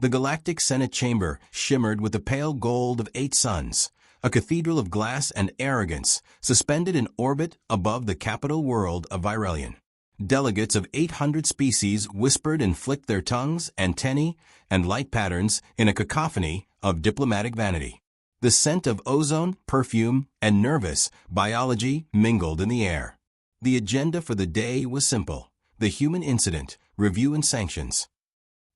The Galactic Senate chamber shimmered with the pale gold of 8 suns, a cathedral of glass and arrogance suspended in orbit above the capital world of Virelion. Delegates of 800 species whispered and flicked their tongues, antennae, and light patterns in a cacophony of diplomatic vanity. The scent of ozone, perfume, and nervous biology mingled in the air. The agenda for the day was simple: the human incident, review and sanctions.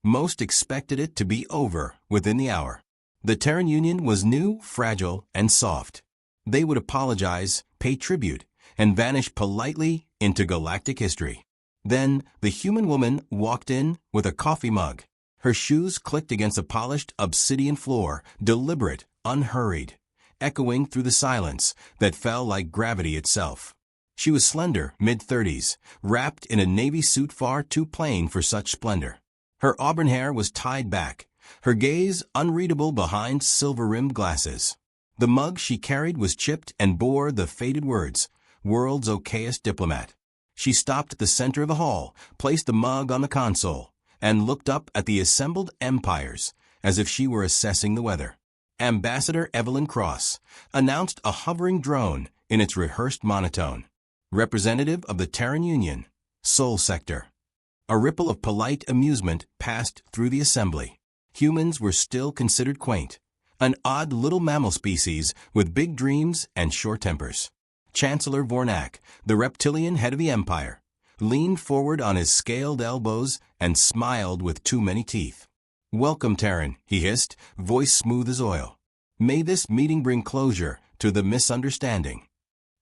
Most expected it to be over within the hour. The Terran Union was new, fragile, and soft. They would apologize, pay tribute, and vanish politely into galactic history. Then the human woman walked in with a coffee mug. Her shoes clicked against a polished obsidian floor, deliberate, unhurried, echoing through the silence that fell like gravity itself. She was slender, mid-30s, wrapped in a navy suit far too plain for such splendor. Her auburn hair was tied back, her gaze unreadable behind silver-rimmed glasses. The mug she carried was chipped and bore the faded words, "World's okayest diplomat." She stopped at the center of the hall, placed the mug on the console, and looked up at the assembled empires as if she were assessing the weather. Ambassador Evelyn Cross announced a hovering drone in its rehearsed monotone. Representative of the Terran Union, Sol Sector. A ripple of polite amusement passed through the assembly. Humans were still considered quaint, an odd little mammal species with big dreams and short tempers. Chancellor Vornak, the reptilian head of the empire, leaned forward on his scaled elbows and smiled with too many teeth. "Welcome, Terran," he hissed, voice smooth as oil. "May this meeting bring closure to the misunderstanding."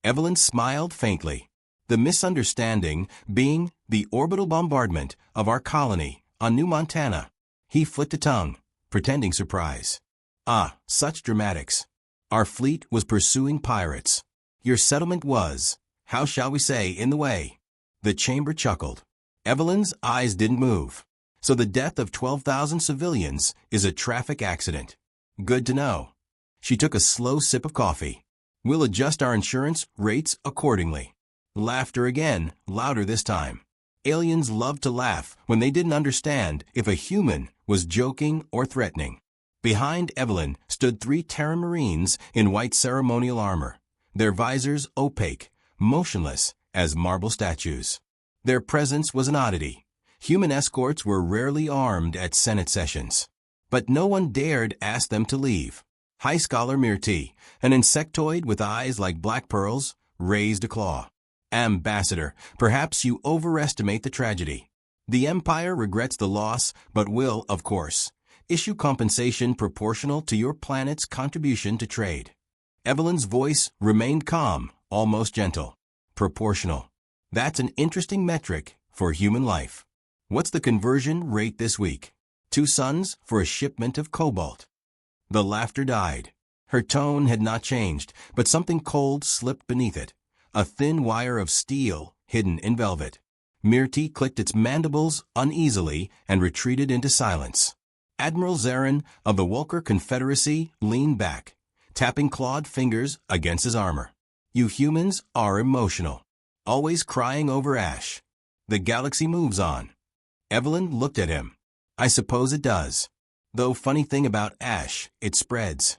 Evelyn smiled faintly. The misunderstanding being the orbital bombardment of our colony on New Montana. He flicked a tongue, pretending surprise. "Ah, such dramatics. Our fleet was pursuing pirates. Your settlement was, how shall we say, in the way." The chamber chuckled. Evelyn's eyes didn't move. "So the death of 12,000 civilians is a traffic accident. Good to know." She took a slow sip of coffee. "We'll adjust our insurance rates accordingly." Laughter again, louder this time. Aliens loved to laugh when they didn't understand if a human was joking or threatening. Behind Evelyn stood 3 Terran Marines in white ceremonial armor, their visors opaque, motionless as marble statues. Their presence was an oddity. Human escorts were rarely armed at Senate sessions. But no one dared ask them to leave. High Scholar Mirti, an insectoid with eyes like black pearls, raised a claw. "Ambassador, perhaps you overestimate the tragedy. The Empire regrets the loss, but will, of course, issue compensation proportional to your planet's contribution to trade." Evelyn's voice remained calm, almost gentle. "Proportional. That's an interesting metric for human life. What's the conversion rate this week? 2 suns for a shipment of cobalt." The laughter died. Her tone had not changed, but something cold slipped beneath it. A thin wire of steel hidden in velvet. Mirti clicked its mandibles uneasily and retreated into silence. Admiral Zarin of the Walker Confederacy leaned back, tapping clawed fingers against his armor. "You humans are emotional, always crying over ash. The galaxy moves on." Evelyn looked at him. "I suppose it does. Though funny thing about ash, it spreads."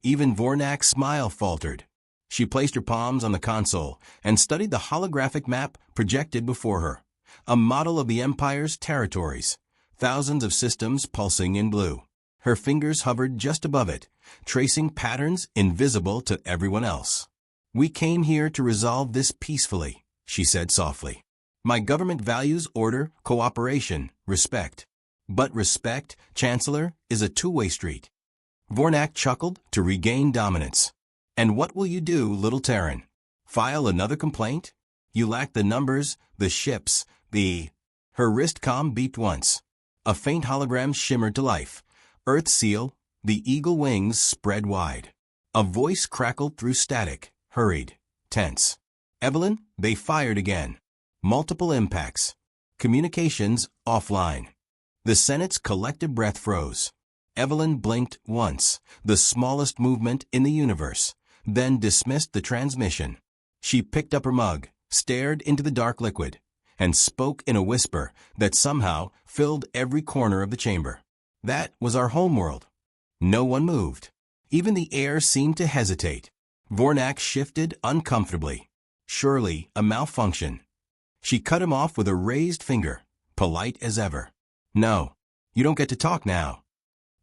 Even Vornak's smile faltered. She placed her palms on the console and studied the holographic map projected before her, a model of the Empire's territories, thousands of systems pulsing in blue. Her fingers hovered just above it, tracing patterns invisible to everyone else. "We came here to resolve this peacefully," she said softly. "My government values order, cooperation, respect. But respect, Chancellor, is a two-way street." Vornak chuckled to regain dominance. "And what will you do, little Terran? File another complaint? You lack the numbers, the ships, the—" Her wrist comm beeped once. A faint hologram shimmered to life. Earth seal, the eagle wings spread wide. A voice crackled through static, hurried, tense. "Evelyn, they fired again. Multiple impacts. Communications offline." The Senate's collective breath froze. Evelyn blinked once, the smallest movement in the universe, then dismissed the transmission. She picked up her mug, stared into the dark liquid, and spoke in a whisper that somehow filled every corner of the chamber. That was our homeworld. No one moved. Even the air seemed to hesitate. Vornak shifted uncomfortably. Surely a malfunction. She cut him off with a raised finger, polite as ever. No, you don't get to talk now.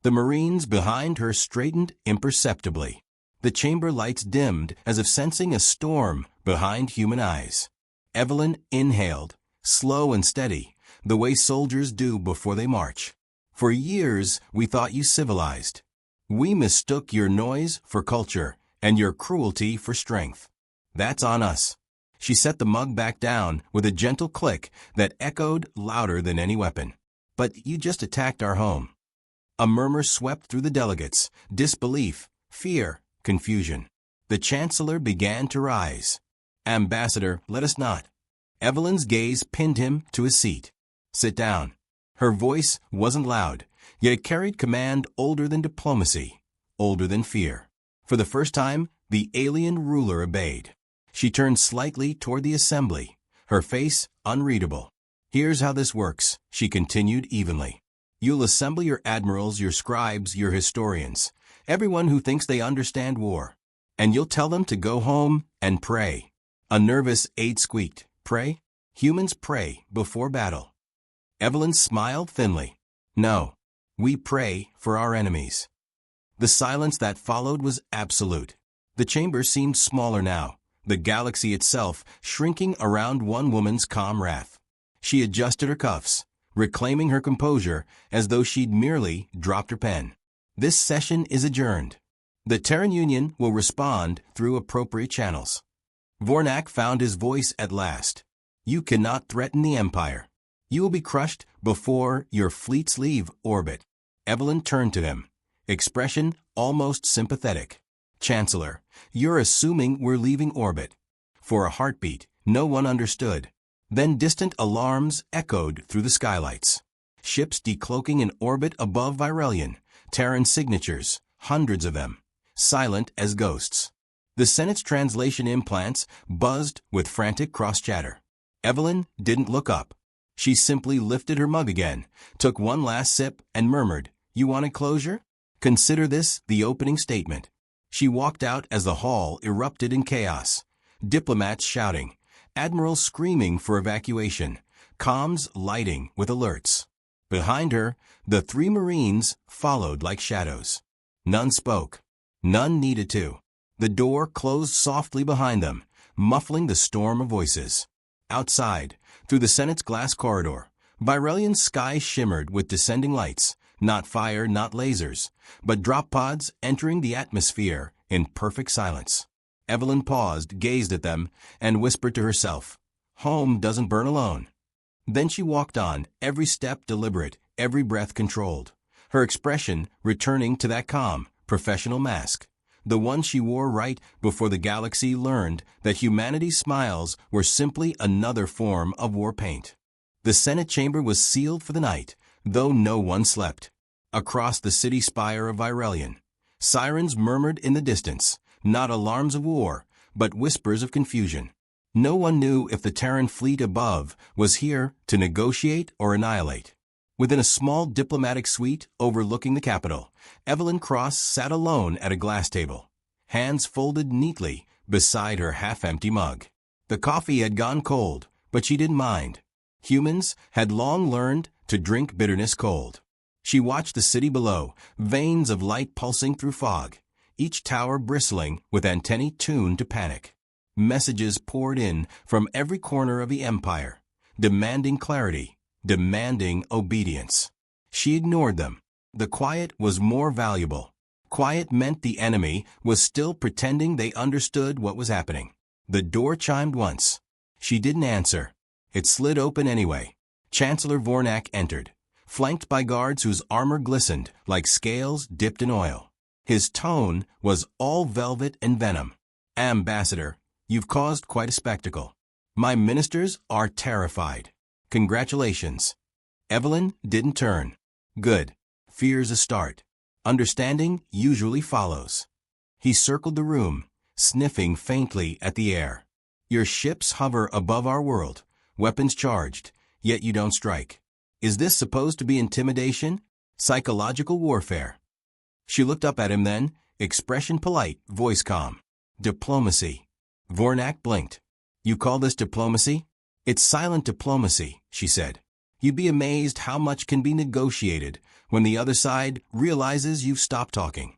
The Marines behind her straightened imperceptibly. The chamber lights dimmed as if sensing a storm behind human eyes. Evelyn inhaled, slow and steady, the way soldiers do before they march. For years, we thought you civilized. We mistook your noise for culture and your cruelty for strength. That's on us. She set the mug back down with a gentle click that echoed louder than any weapon. But you just attacked our home. A murmur swept through the delegates, disbelief, fear, confusion. The Chancellor began to rise. Ambassador, let us not. Evelyn's gaze pinned him to his seat. Sit down. Her voice wasn't loud, yet it carried command older than diplomacy, older than fear. For the first time, the alien ruler obeyed. She turned slightly toward the assembly, her face unreadable. Here's how this works, she continued evenly. You'll assemble your admirals, your scribes, your historians, everyone who thinks they understand war. And you'll tell them to go home and pray. A nervous aide squeaked. Pray? Humans pray before battle. Evelyn smiled thinly. No, we pray for our enemies. The silence that followed was absolute. The chamber seemed smaller now, the galaxy itself shrinking around one woman's calm wrath. She adjusted her cuffs, reclaiming her composure as though she'd merely dropped her pen. This session is adjourned. The Terran Union will respond through appropriate channels. Vornak found his voice at last. You cannot threaten the Empire. You will be crushed before your fleets leave orbit. Evelyn turned to him, expression almost sympathetic. Chancellor, you're assuming we're leaving orbit. For a heartbeat, no one understood. Then distant alarms echoed through the skylights. Ships decloaking in orbit above Virelion, Terran signatures, hundreds of them, silent as ghosts. The Senate's translation implants buzzed with frantic cross-chatter. Evelyn didn't look up. She simply lifted her mug again, took one last sip, and murmured, You wanted closure? Consider this the opening statement. She walked out as the hall erupted in chaos. Diplomats shouting, admirals screaming for evacuation, comms lighting with alerts. Behind her, the 3 Marines followed like shadows. None spoke. None needed to. The door closed softly behind them, muffling the storm of voices. Outside, through the Senate's glass corridor, Virelion's sky shimmered with descending lights, not fire, not lasers, but drop pods entering the atmosphere in perfect silence. Evelyn paused, gazed at them, and whispered to herself, Home doesn't burn alone. Then she walked on, every step deliberate, every breath controlled, her expression returning to that calm, professional mask, the one she wore right before the galaxy learned that humanity's smiles were simply another form of war paint. The Senate chamber was sealed for the night, though no one slept. Across the city spire of Virelion, sirens murmured in the distance, not alarms of war, but whispers of confusion. No one knew if the Terran fleet above was here to negotiate or annihilate. Within a small diplomatic suite overlooking the capital, Evelyn Cross sat alone at a glass table, hands folded neatly beside her half-empty mug. The coffee had gone cold, but she didn't mind. Humans had long learned to drink bitterness cold. She watched the city below, veins of light pulsing through fog, each tower bristling with antennae tuned to panic. Messages poured in from every corner of the empire, demanding clarity, demanding obedience. She ignored them. The quiet was more valuable. Quiet meant the enemy was still pretending they understood what was happening. The door chimed once. She didn't answer. It slid open anyway. Chancellor Vornak entered, flanked by guards whose armor glistened like scales dipped in oil. His tone was all velvet and venom. Ambassador, you've caused quite a spectacle. My ministers are terrified. Congratulations. Evelyn didn't turn. Good. Fear's a start. Understanding usually follows. He circled the room, sniffing faintly at the air. Your ships hover above our world, weapons charged, yet you don't strike. Is this supposed to be intimidation? Psychological warfare. She looked up at him then, expression polite, voice calm. Diplomacy. Vornak blinked. You call this diplomacy? It's silent diplomacy, she said. You'd be amazed how much can be negotiated when the other side realizes you've stopped talking.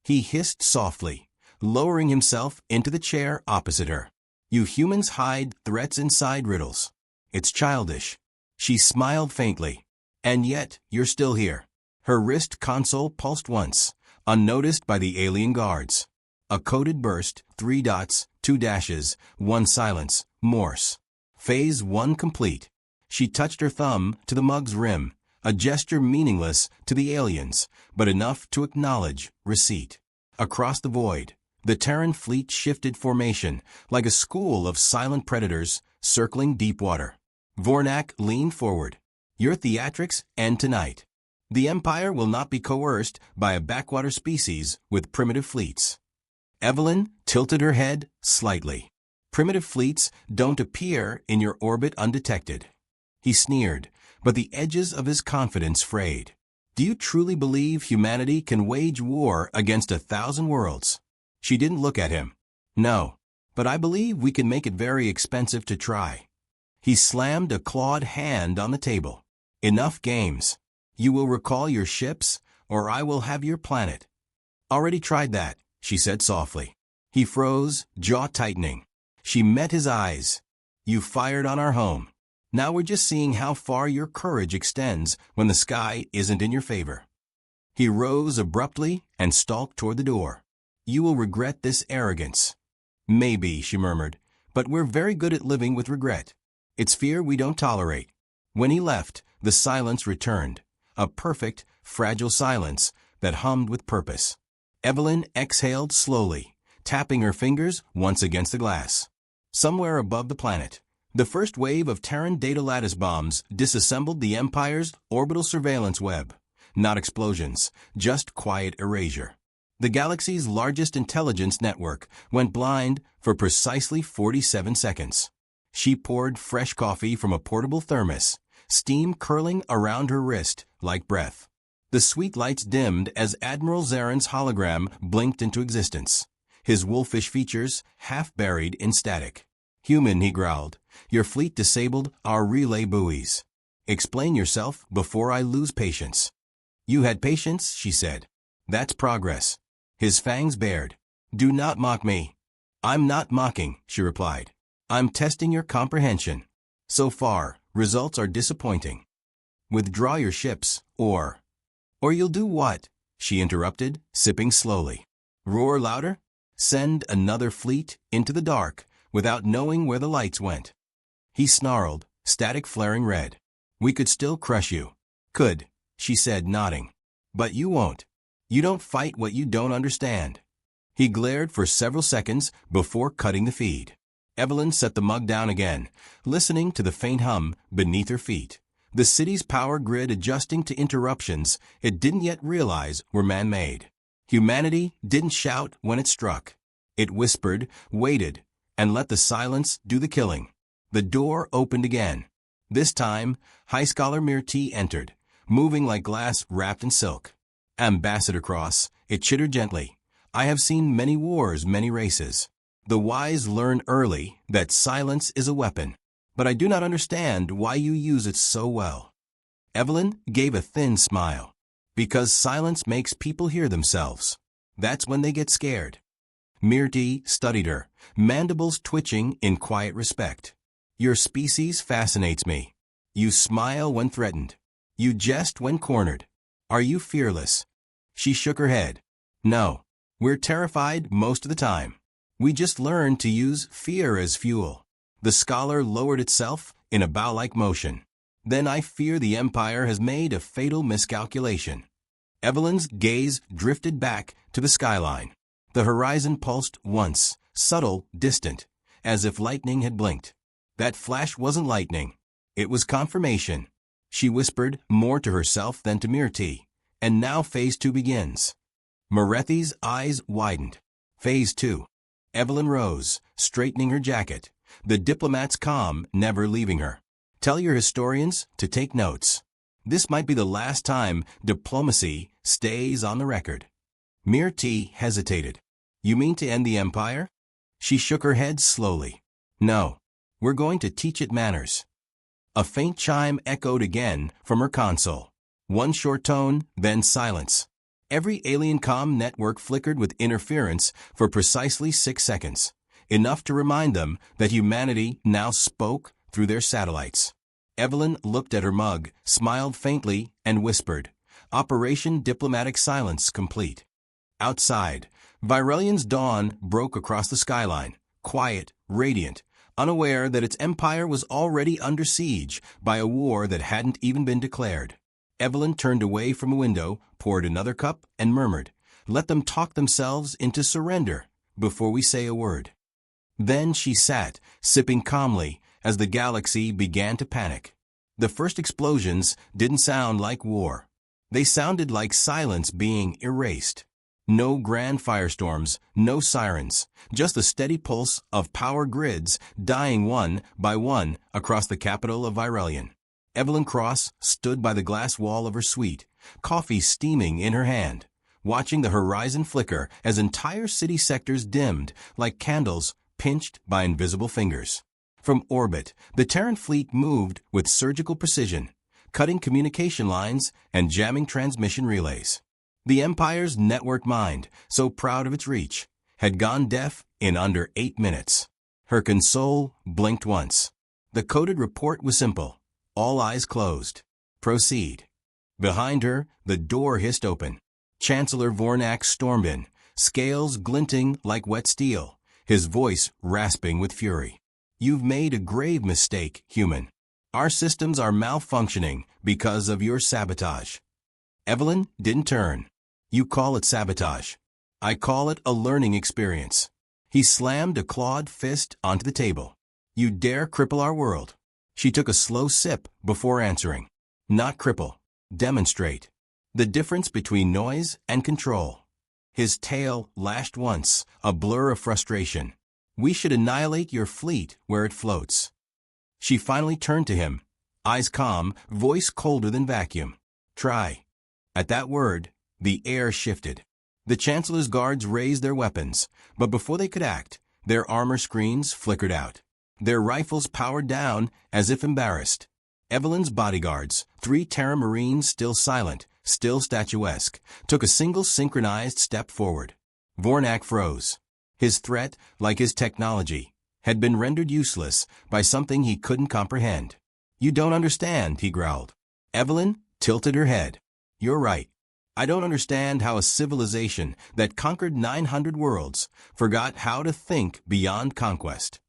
He hissed softly, lowering himself into the chair opposite her. You humans hide threats inside riddles. It's childish. She smiled faintly. And yet, you're still here. Her wrist console pulsed once, unnoticed by the alien guards. A coded burst, 3 dots, 2 dashes, 1 silence, Morse. Phase 1 complete. She touched her thumb to the mug's rim, a gesture meaningless to the aliens, but enough to acknowledge receipt. Across the void, the Terran fleet shifted formation, like a school of silent predators circling deep water. Vornak leaned forward. Your theatrics end tonight. The Empire will not be coerced by a backwater species with primitive fleets. Evelyn tilted her head slightly. Primitive fleets don't appear in your orbit undetected. He sneered, but the edges of his confidence frayed. Do you truly believe humanity can wage war against 1,000 worlds? She didn't look at him. No, but I believe we can make it very expensive to try. He slammed a clawed hand on the table. Enough games. You will recall your ships, or I will have your planet. Already tried that, she said softly. He froze, jaw tightening. She met his eyes. You fired on our home. Now we're just seeing how far your courage extends when the sky isn't in your favor. He rose abruptly and stalked toward the door. You will regret this arrogance. Maybe, she murmured, but we're very good at living with regret. It's fear we don't tolerate. When he left, the silence returned. A perfect, fragile silence that hummed with purpose. Evelyn exhaled slowly, tapping her fingers once against the glass. Somewhere above the planet, the first wave of Terran data lattice bombs disassembled the Empire's orbital surveillance web. Not explosions, just quiet erasure. The galaxy's largest intelligence network went blind for precisely 47 seconds. She poured fresh coffee from a portable thermos, steam curling around her wrist like breath. The sweet lights dimmed as Admiral Zarin's hologram blinked into existence, his wolfish features half buried in static. Human, he growled, your fleet disabled our relay buoys. Explain yourself before I lose patience. You had patience, she said. That's progress. His fangs bared. Do not mock me. I'm not mocking, she replied. I'm testing your comprehension. So far, results are disappointing. Withdraw your ships, or you'll do what? She interrupted, sipping slowly. Roar louder? Send another fleet into the dark without knowing where the lights went. He snarled, static flaring red. We could still crush you. Could, she said, nodding. But you won't. You don't fight what you don't understand. He glared for several seconds before cutting the feed. Evelyn set the mug down again, listening to the faint hum beneath her feet. The city's power grid adjusting to interruptions it didn't yet realize were man-made. Humanity didn't shout when it struck. It whispered, waited, and let the silence do the killing. The door opened again. This time, High Scholar Mirti entered, moving like glass wrapped in silk. Ambassador Cross, it chittered gently. I have seen many wars, many races. The wise learn early that silence is a weapon, but I do not understand why you use it so well. Evelyn gave a thin smile. Because silence makes people hear themselves. That's when they get scared. Mirti studied her, mandibles twitching in quiet respect. Your species fascinates me. You smile when threatened. You jest when cornered. Are you fearless? She shook her head. No, we're terrified most of the time. We just learned to use fear as fuel. The scholar lowered itself in a bow-like motion. Then I fear the Empire has made a fatal miscalculation. Evelyn's gaze drifted back to the skyline. The horizon pulsed once, subtle, distant, as if lightning had blinked. That flash wasn't lightning. It was confirmation. She whispered more to herself than to Mirti. And now Phase 2 begins. Morethi's eyes widened. Phase 2. Evelyn rose, straightening her jacket, the diplomat's calm never leaving her. Tell your historians to take notes. This might be the last time diplomacy stays on the record. Mirti hesitated. You mean to end the empire? She shook her head slowly. No. We're going to teach it manners. A faint chime echoed again from her console. One short tone, then silence. Every alien comm network flickered with interference for precisely 6 seconds, enough to remind them that humanity now spoke through their satellites. Evelyn looked at her mug, smiled faintly, and whispered, Operation Diplomatic Silence complete. Outside, Virelian's dawn broke across the skyline, quiet, radiant, unaware that its empire was already under siege by a war that hadn't even been declared. Evelyn turned away from a window, poured another cup, and murmured, Let them talk themselves into surrender before we say a word. Then she sat, sipping calmly, as the galaxy began to panic. The first explosions didn't sound like war. They sounded like silence being erased. No grand firestorms, no sirens, just the steady pulse of power grids dying one by one across the capital of Virelian. Evelyn Cross stood by the glass wall of her suite, coffee steaming in her hand, watching the horizon flicker as entire city sectors dimmed like candles pinched by invisible fingers. From orbit, the Terran fleet moved with surgical precision, cutting communication lines and jamming transmission relays. The Empire's network mind, so proud of its reach, had gone deaf in under 8 minutes. Her console blinked once. The coded report was simple. All eyes closed. Proceed. Behind her, the door hissed open. Chancellor Vornak stormed in, scales glinting like wet steel, his voice rasping with fury. You've made a grave mistake, human. Our systems are malfunctioning because of your sabotage. Evelyn didn't turn. You call it sabotage. I call it a learning experience. He slammed a clawed fist onto the table. You dare cripple our world. She took a slow sip before answering. Not cripple. Demonstrate. The difference between noise and control. His tail lashed once, a blur of frustration. We should annihilate your fleet where it floats. She finally turned to him, eyes calm, voice colder than vacuum. Try. At that word, the air shifted. The Chancellor's guards raised their weapons, but before they could act, their armor screens flickered out. Their rifles powered down as if embarrassed. Evelyn's bodyguards, 3 Terra Marines still silent, still statuesque, took a single synchronized step forward. Vornak froze. His threat, like his technology, had been rendered useless by something he couldn't comprehend. You don't understand, he growled. Evelyn tilted her head. You're right. I don't understand how a civilization that conquered 900 worlds forgot how to think beyond conquest.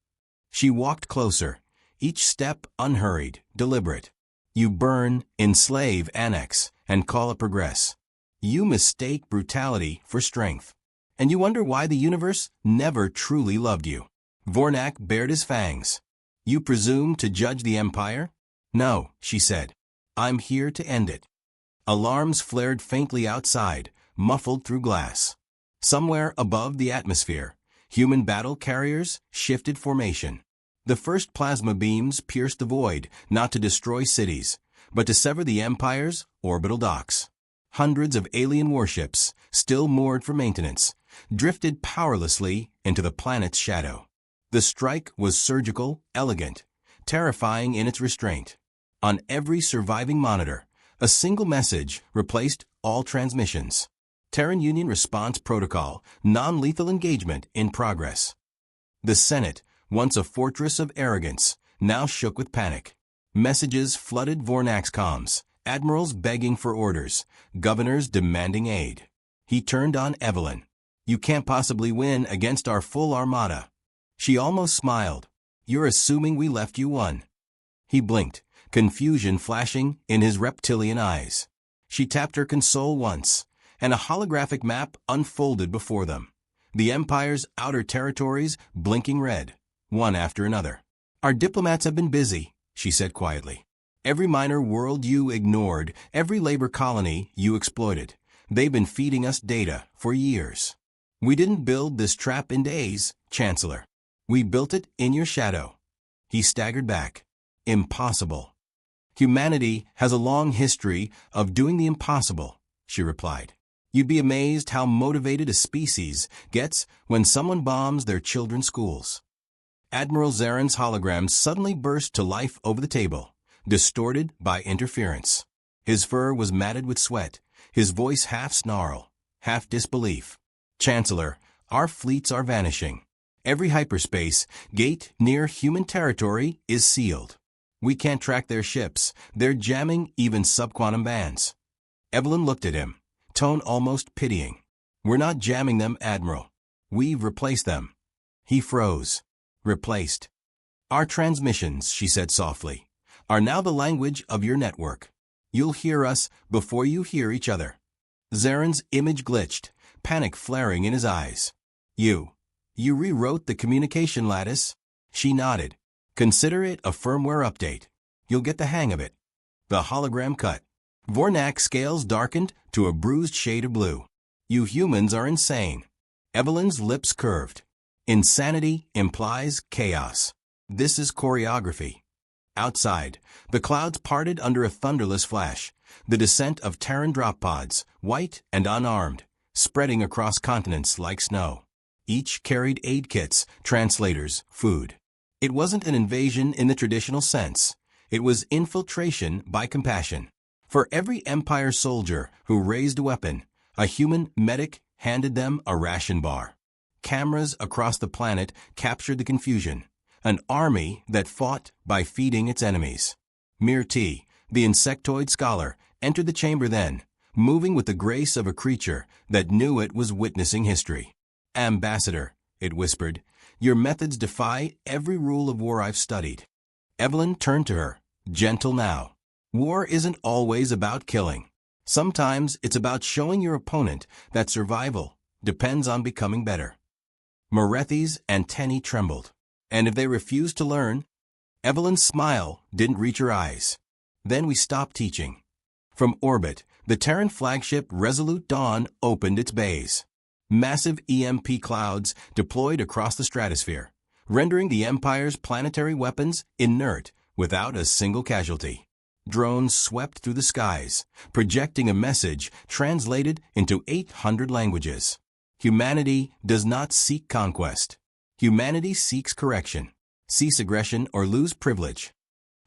She walked closer, each step unhurried, deliberate. You burn, enslave, annex, and call it progress. You mistake brutality for strength. And you wonder why the universe never truly loved you. Vornak bared his fangs. You presume to judge the Empire? No, she said. I'm here to end it. Alarms flared faintly outside, muffled through glass. Somewhere above the atmosphere, human battle carriers shifted formation. The first plasma beams pierced the void, not to destroy cities, but to sever the Empire's orbital docks. Hundreds of alien warships, still moored for maintenance, drifted powerlessly into the planet's shadow. The strike was surgical, elegant, terrifying in its restraint. On every surviving monitor, a single message replaced all transmissions. Terran Union Response Protocol, non-lethal engagement in progress. The Senate, once a fortress of arrogance, now shook with panic. Messages flooded Vornak's comms, admirals begging for orders, governors demanding aid. He turned on Evelyn. You can't possibly win against our full armada. She almost smiled. You're assuming we left you one. He blinked, confusion flashing in his reptilian eyes. She tapped her console once, and a holographic map unfolded before them. The Empire's outer territories blinking red, one after another. Our diplomats have been busy, she said quietly. Every minor world you ignored, every labor colony you exploited. They've been feeding us data for years. We didn't build this trap in days, Chancellor. We built it in your shadow. He staggered back. Impossible. Humanity has a long history of doing the impossible, she replied. You'd be amazed how motivated a species gets when someone bombs their children's schools. Admiral Zaren's hologram suddenly burst to life over the table, distorted by interference. His fur was matted with sweat, his voice half snarl, half disbelief. Chancellor, our fleets are vanishing. Every hyperspace gate near human territory is sealed. We can't track their ships. They're jamming even subquantum bands. Evelyn looked at him, tone almost pitying. We're not jamming them, Admiral. We've replaced them. He froze. Replaced. Our transmissions, she said softly, are now the language of your network. You'll hear us before you hear each other. Zaren's image glitched, panic flaring in his eyes. You rewrote the communication lattice? She nodded. Consider it a firmware update. You'll get the hang of it. The hologram cut. Vornak's scales darkened to a bruised shade of blue. You humans are insane. Evelyn's lips curved. Insanity implies chaos. This is choreography. Outside, the clouds parted under a thunderless flash, the descent of Terran drop pods, white and unarmed, spreading across continents like snow. Each carried aid kits, translators, food. It wasn't an invasion in the traditional sense. It was infiltration by compassion. For every Empire soldier who raised a weapon, a human medic handed them a ration bar. Cameras across the planet captured the confusion. An army that fought by feeding its enemies. Mirti, the insectoid scholar, entered the chamber then, moving with the grace of a creature that knew it was witnessing history. Ambassador, it whispered, your methods defy every rule of war I've studied. Evelyn turned to her, gentle now. War isn't always about killing. Sometimes it's about showing your opponent that survival depends on becoming better. Morethi's antennae trembled. And if they refused to learn? Evelyn's smile didn't reach her eyes. Then we stopped teaching. From orbit, the Terran flagship Resolute Dawn opened its bays. Massive EMP clouds deployed across the stratosphere, rendering the Empire's planetary weapons inert without a single casualty. Drones swept through the skies, projecting a message translated into 800 languages. Humanity does not seek conquest. Humanity seeks correction. Cease aggression or lose privilege.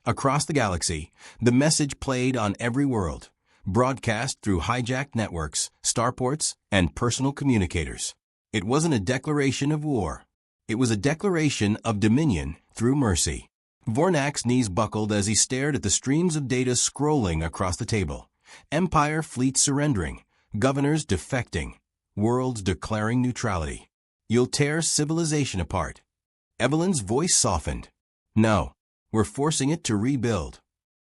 Across the galaxy, the message played on every world, broadcast through hijacked networks, starports, and personal communicators. It wasn't a declaration of war. It was a declaration of dominion through mercy. Vornak's knees buckled as he stared at the streams of data scrolling across the table. Empire fleets surrendering, governors defecting, worlds declaring neutrality. You'll tear civilization apart. Evelyn's voice softened. No, we're forcing it to rebuild.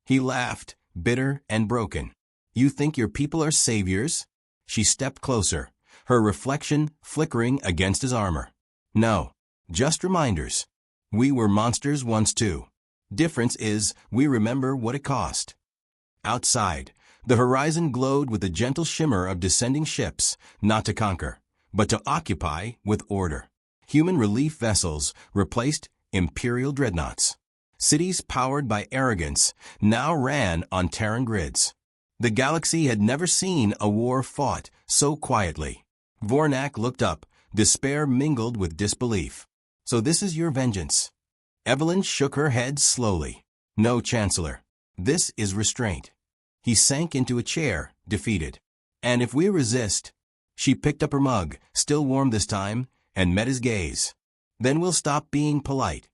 He laughed, bitter and broken. You think your people are saviors? She stepped closer, her reflection flickering against his armor. No, just reminders. We were monsters once too. Difference is we remember what it cost. Outside, the horizon glowed with the gentle shimmer of descending ships, not to conquer, but to occupy with order. Human relief vessels replaced imperial dreadnoughts. Cities powered by arrogance now ran on Terran grids. The galaxy had never seen a war fought so quietly. Vornak looked up, despair mingled with disbelief. So this is your vengeance? Evelyn shook her head slowly. No, Chancellor. This is restraint. He sank into a chair, defeated. And if we resist... She picked up her mug, still warm this time, and met his gaze. Then we'll stop being polite.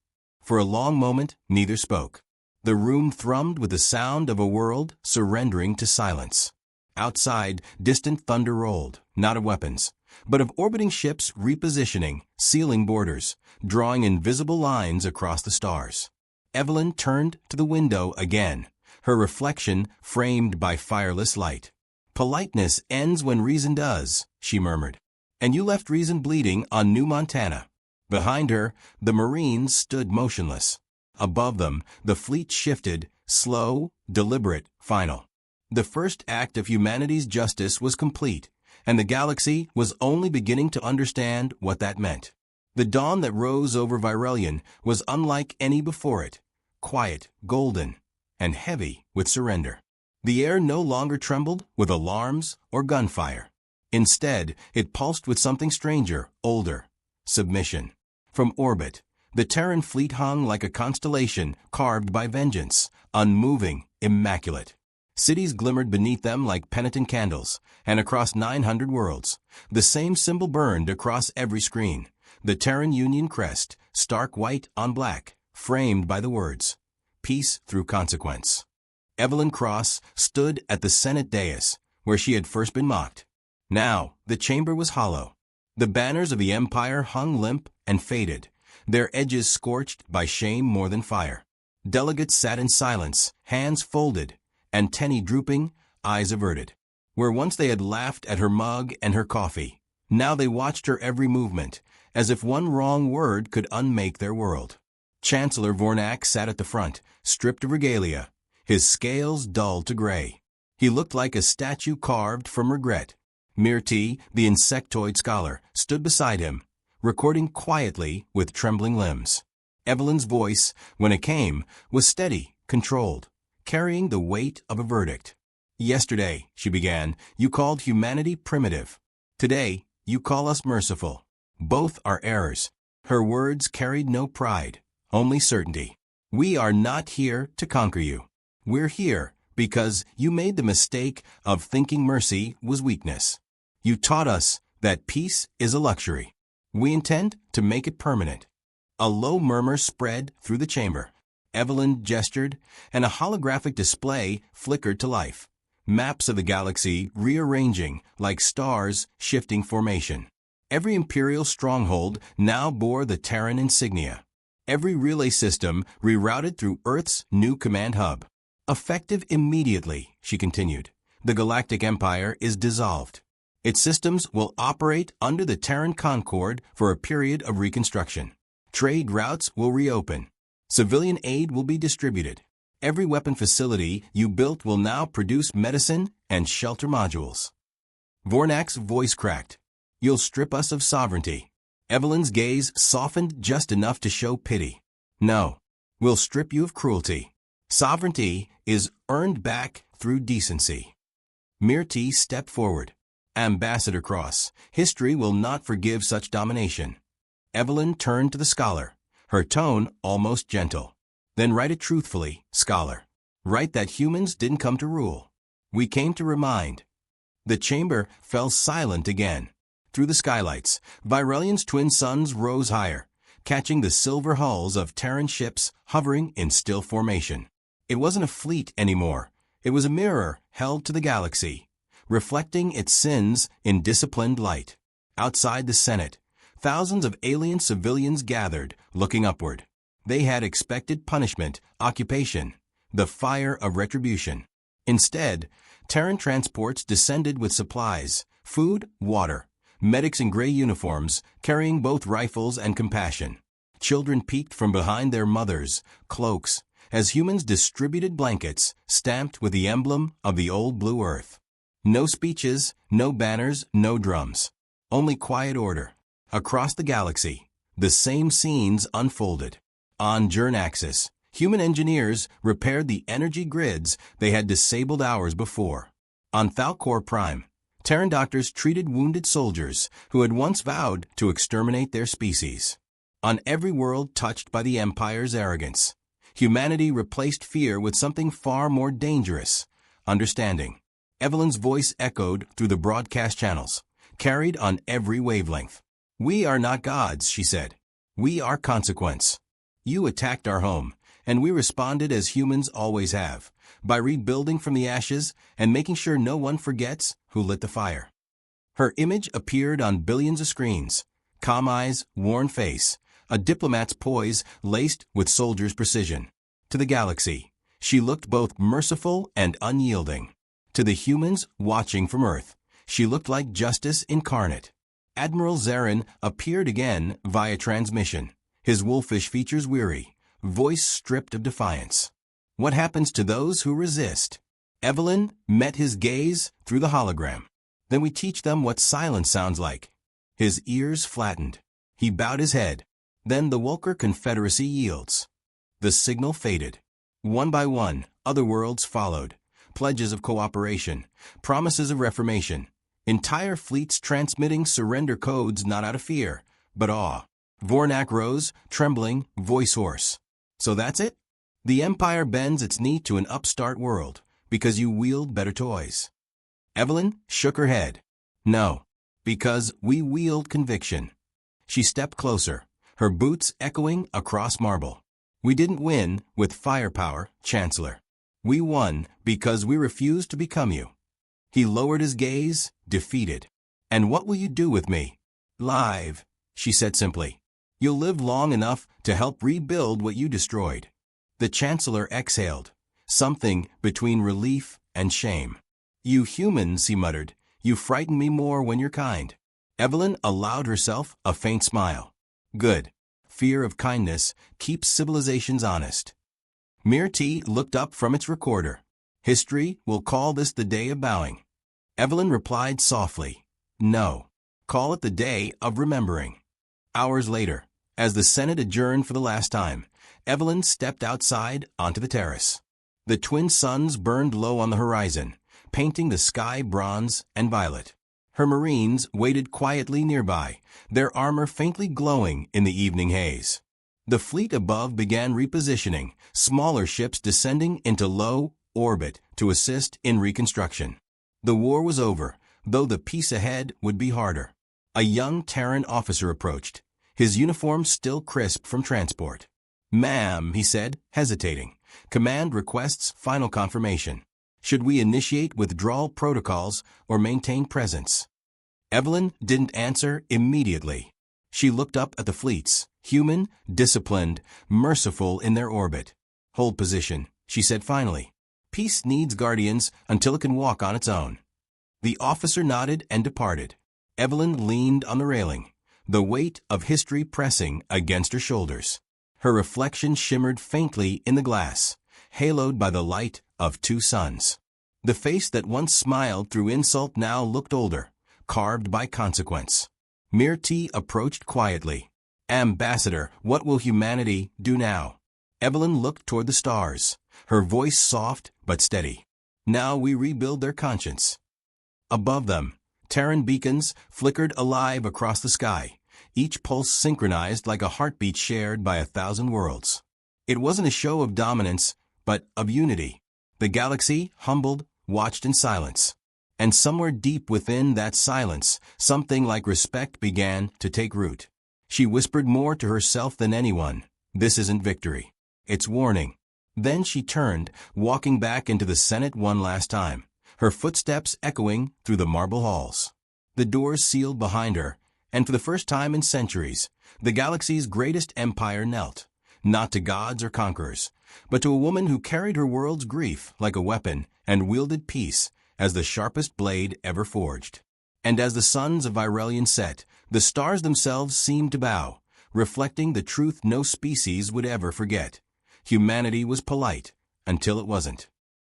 For a long moment, neither spoke. The room thrummed with the sound of a world surrendering to silence. Outside, distant thunder rolled, not of weapons, but of orbiting ships repositioning, sealing borders, drawing invisible lines across the stars. Evelyn turned to the window again, her reflection framed by fireless light. Politeness ends when reason does, she murmured. And you left reason bleeding on New Montana. Behind her, the Marines stood motionless. Above them, the fleet shifted, slow, deliberate, final. The first act of humanity's justice was complete, and the galaxy was only beginning to understand what that meant. The dawn that rose over Virelion was unlike any before it, quiet, golden, and heavy with surrender. The air no longer trembled with alarms or gunfire. Instead, it pulsed with something stranger, older: submission. From orbit, the Terran fleet hung like a constellation carved by vengeance, unmoving, immaculate. Cities glimmered beneath them like penitent candles, and across 900 worlds, the same symbol burned across every screen: the Terran Union crest, stark white on black, framed by the words, "Peace through consequence." Evelyn Cross stood at the Senate dais, where she had first been mocked. Now, the chamber was hollow. The banners of the Empire hung limp and faded, their edges scorched by shame more than fire. Delegates sat in silence, hands folded, antennae drooping, eyes averted. Where once they had laughed at her mug and her coffee, now they watched her every movement, as if one wrong word could unmake their world. Chancellor Vornak sat at the front, stripped of regalia, his scales dulled to gray. He looked like a statue carved from regret. Myrti, the insectoid scholar, stood beside him, recording quietly with trembling limbs. Evelyn's voice, when it came, was steady, controlled, carrying the weight of a verdict. "Yesterday," she began, "you called humanity primitive. Today, you call us merciful. Both are errors." Her words carried no pride, only certainty. "We are not here to conquer you. We're here because you made the mistake of thinking mercy was weakness. You taught us that peace is a luxury. We intend to make it permanent." A low murmur spread through the chamber. Evelyn gestured, and a holographic display flickered to life. Maps of the galaxy rearranging like stars shifting formation. Every imperial stronghold now bore the Terran insignia. Every relay system rerouted through Earth's new command hub. "Effective immediately," she continued. "The Galactic Empire is dissolved. Its systems will operate under the Terran Concord for a period of reconstruction. Trade routes will reopen. Civilian aid will be distributed. Every weapon facility you built will now produce medicine and shelter modules." Vornak's voice cracked. "You'll strip us of sovereignty." Evelyn's gaze softened just enough to show pity. "No, we'll strip you of cruelty. Sovereignty is earned back through decency." Myrti stepped forward. "Ambassador Cross, history will not forgive such domination." Evelyn turned to the scholar, her tone almost gentle. "Then write it truthfully, scholar. Write that humans didn't come to rule. We came to remind." The chamber fell silent again. Through the skylights, Virelian's twin suns rose higher, catching the silver hulls of Terran ships hovering in still formation. It wasn't a fleet anymore. It was a mirror held to the galaxy, reflecting its sins in disciplined light. Outside the Senate, thousands of alien civilians gathered, looking upward. They had expected punishment, occupation, the fire of retribution. Instead, Terran transports descended with supplies, food, water, medics in gray uniforms carrying both rifles and compassion. Children peeked from behind their mothers' cloaks as humans distributed blankets stamped with the emblem of the old blue earth. No speeches, no banners, no drums. Only quiet order. Across the galaxy, the same scenes unfolded. On Jurnaxis, human engineers repaired the energy grids they had disabled hours before. On Thalcor Prime, Terran doctors treated wounded soldiers who had once vowed to exterminate their species. On every world touched by the Empire's arrogance, humanity replaced fear with something far more dangerous: understanding. Evelyn's voice echoed through the broadcast channels, carried on every wavelength. "We are not gods," she said. "We are consequence. You attacked our home, and we responded as humans always have, by rebuilding from the ashes and making sure no one forgets who lit the fire." Her image appeared on billions of screens: calm eyes, worn face, a diplomat's poise laced with soldier's precision. To the galaxy, she looked both merciful and unyielding. To the humans watching from Earth, she looked like justice incarnate. Admiral Zarin appeared again via transmission, his wolfish features weary, voice stripped of defiance. "What happens to those who resist?" Evelyn met his gaze through the hologram. "Then we teach them what silence sounds like." His ears flattened. He bowed his head. "Then the Wolker Confederacy yields." The signal faded. One by one, Other worlds followed. Pledges of cooperation, promises of reformation. Entire fleets transmitting surrender codes not out of fear, but awe. Vornak rose, trembling, voice hoarse. So that's it? The Empire bends its knee to an upstart world, because you wield better toys. Evelyn shook her head. No, because we wield conviction. She stepped closer, her boots echoing across marble. We didn't win with firepower, Chancellor. We won because we refused to become you. He lowered his gaze, defeated. And what will you do with me? Live, she said simply. You'll live long enough to help rebuild what you destroyed. The Chancellor exhaled, something between relief and shame. You humans, he muttered, you frighten me more when you're kind. Evelyn allowed herself a faint smile. Good. Fear of kindness keeps civilizations honest. Mirti looked up from its recorder. History will call this the day of bowing. Evelyn replied softly. No. Call it the day of remembering. Hours later, as the Senate adjourned for the last time, Evelyn stepped outside onto the terrace. The twin suns burned low on the horizon, painting the sky bronze and violet. Her Marines waited quietly nearby, their armor faintly glowing in the evening haze. The fleet above began repositioning, smaller ships descending into low orbit to assist in reconstruction. The war was over, though the peace ahead would be harder. A young Terran officer approached, his uniform still crisp from transport. Ma'am, he said, hesitating. Command requests final confirmation. Should we initiate withdrawal protocols or maintain presence? Evelyn didn't answer immediately. She looked up at the fleets, human, disciplined, merciful in their orbit. Hold position, she said finally. Peace needs guardians until it can walk on its own. The officer nodded and departed. Evelyn leaned on the railing, the weight of history pressing against her shoulders. Her reflection shimmered faintly in the glass, haloed by the light of two suns. The face that once smiled through insult now looked older, carved by consequence. Mirti approached quietly. Ambassador, what will humanity do now? Evelyn looked toward the stars, her voice soft but steady. Now we rebuild their conscience. Above them, Terran beacons flickered alive across the sky, each pulse synchronized like a heartbeat shared by 1,000 worlds. It wasn't a show of dominance, but of unity. The galaxy, humbled, watched in silence. And somewhere deep within that silence, something like respect began to take root. She whispered more to herself than anyone. This isn't victory. It's warning. Then she turned, walking back into the Senate one last time, her footsteps echoing through the marble halls. The doors sealed behind her, and for the first time in centuries, the galaxy's greatest empire knelt, not to gods or conquerors, but to a woman who carried her world's grief like a weapon and wielded peace as the sharpest blade ever forged. And as the suns of Virelion set, the stars themselves seemed to bow, reflecting the truth no species would ever forget. Humanity was polite until it wasn't.